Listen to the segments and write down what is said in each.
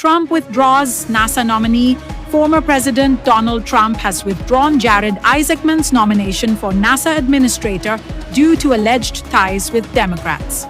Trump withdraws NASA nominee. Former President Donald Trump has withdrawn Jared Isaacman's nomination for NASA administrator due to alleged ties with Democrats.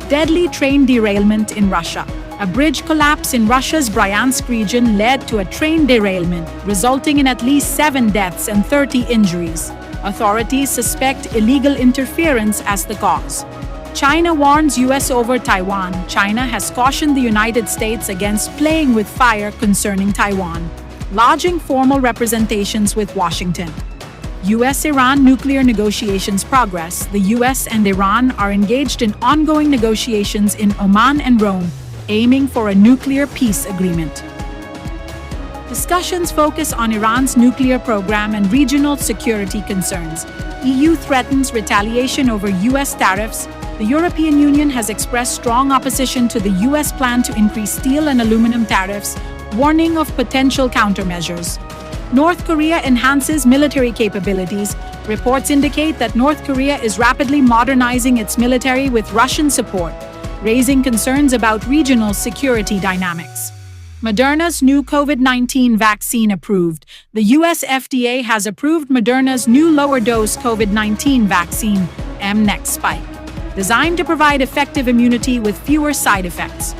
Deadly train derailment in Russia. A bridge collapse in Russia's Bryansk region led to a train derailment, resulting in at least 7 deaths and 30 injuries. Authorities suspect illegal interference as the cause. China warns US over Taiwan. China has cautioned the United States against playing with fire concerning Taiwan, lodging formal representations with Washington. US-Iran nuclear negotiations progress. The US and Iran are engaged in ongoing negotiations in Oman and Rome, aiming for a nuclear peace agreement. Discussions focus on Iran's nuclear program and regional security concerns. EU threatens retaliation over US tariffs. The European Union has expressed strong opposition to the US plan to increase steel and aluminum tariffs, warning of potential countermeasures. North Korea enhances military capabilities. Reports indicate that North Korea is rapidly modernizing its military with Russian support, raising concerns about regional security dynamics. Moderna's new COVID-19 vaccine approved. The US FDA has approved Moderna's new lower-dose COVID-19 vaccine, mNEXSpike, designed to provide effective immunity with fewer side effects.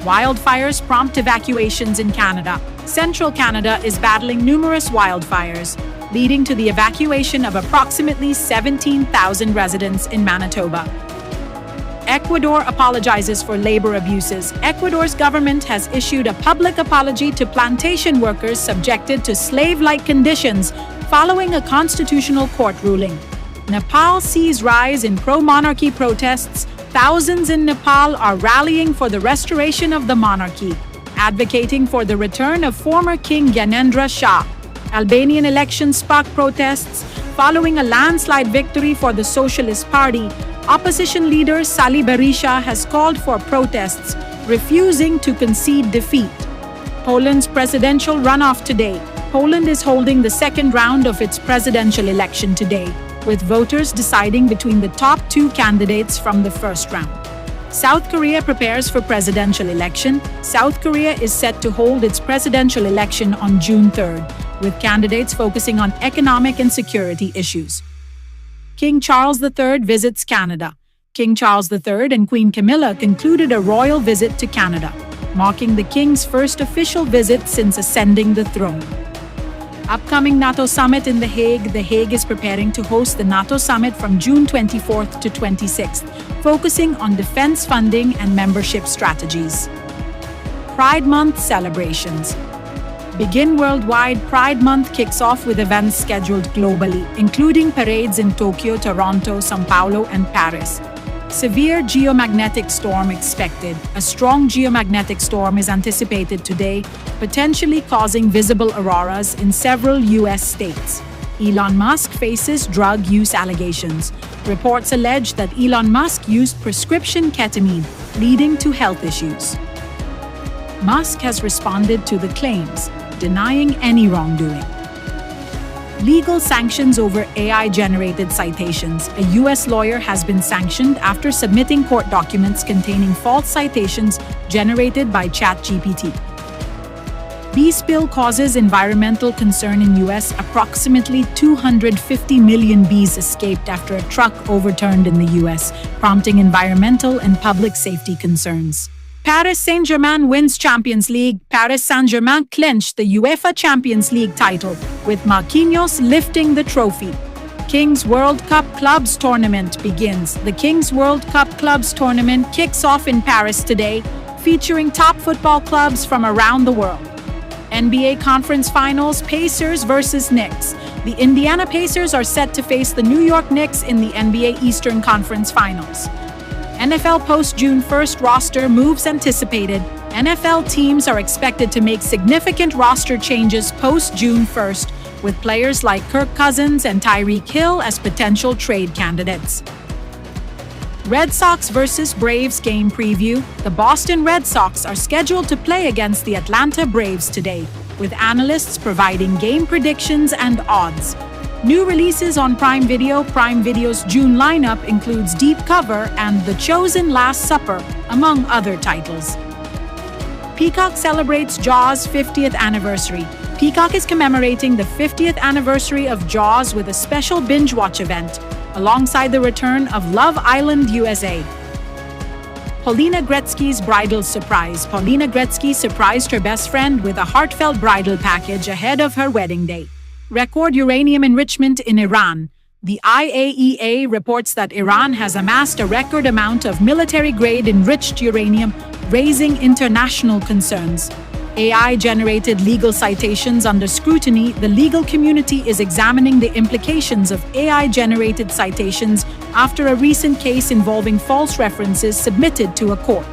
Wildfires prompt evacuations in Canada. Central Canada is battling numerous wildfires, leading to the evacuation of approximately 17,000 residents in Manitoba. Ecuador apologizes for labor abuses. Ecuador's government has issued a public apology to plantation workers subjected to slave-like conditions following a constitutional court ruling. Nepal sees rise in pro-monarchy protests. Thousands in Nepal are rallying for the restoration of the monarchy, advocating for the return of former King Gyanendra Shah. Albanian elections spark protests following a landslide victory for the Socialist Party. Opposition leader Sali Berisha has called for protests, refusing to concede defeat. Poland's presidential runoff today. Poland is holding the second round of its presidential election today, with voters deciding between the top 2 candidates from the first round. South Korea prepares for presidential election. South Korea is set to hold its presidential election on June 3rd, with candidates focusing on economic and security issues. King Charles III visits Canada. King Charles III and Queen Camilla concluded a royal visit to Canada, marking the king's first official visit since ascending the throne. Upcoming NATO summit in The Hague. The Hague is preparing to host the NATO summit from June 24th to 26th, focusing on defense funding and membership strategies. Pride Month celebrations. Begin worldwide. Pride Month kicks off with events scheduled globally, including parades in Tokyo, Toronto, São Paulo, and Paris. Severe geomagnetic storm expected. A strong geomagnetic storm is anticipated today, potentially causing visible auroras in several U.S. states. Elon Musk faces drug use allegations. Reports allege that Elon Musk used prescription ketamine, leading to health issues. Musk has responded to the claims, denying any wrongdoing. Legal sanctions over AI-generated citations. A U.S. lawyer has been sanctioned after submitting court documents containing false citations generated by ChatGPT. Bee spill causes environmental concern in U.S. Approximately 250 million bees escaped after a truck overturned in the U.S., prompting environmental and public safety concerns. Paris Saint-Germain wins Champions League. Paris Saint-Germain clinched the UEFA Champions League title, with Marquinhos lifting the trophy. Kings World Cup Clubs Tournament begins. The Kings World Cup Clubs Tournament kicks off in Paris today, featuring top football clubs from around the world. NBA Conference Finals, Pacers versus Knicks. The Indiana Pacers are set to face the New York Knicks in the NBA Eastern Conference Finals. NFL post-June 1st roster moves anticipated. NFL teams are expected to make significant roster changes post-June 1st, with players like Kirk Cousins and Tyreek Hill as potential trade candidates. Red Sox versus Braves game preview. The Boston Red Sox are scheduled to play against the Atlanta Braves today, with analysts providing game predictions and odds. New releases on Prime Video. Prime Video's June lineup includes Deep Cover and The Chosen Last Supper, among other titles. Peacock celebrates Jaws' 50th anniversary. Peacock is commemorating the 50th anniversary of Jaws with a special binge-watch event, alongside the return of Love Island USA. Paulina Gretzky's bridal surprise. Paulina Gretzky surprised her best friend with a heartfelt bridal package ahead of her wedding day. Record uranium enrichment in Iran. The IAEA reports that Iran has amassed a record amount of military-grade enriched uranium, raising international concerns. AI-generated legal citations under scrutiny. The legal community is examining the implications of AI-generated citations after a recent case involving false references submitted to a court.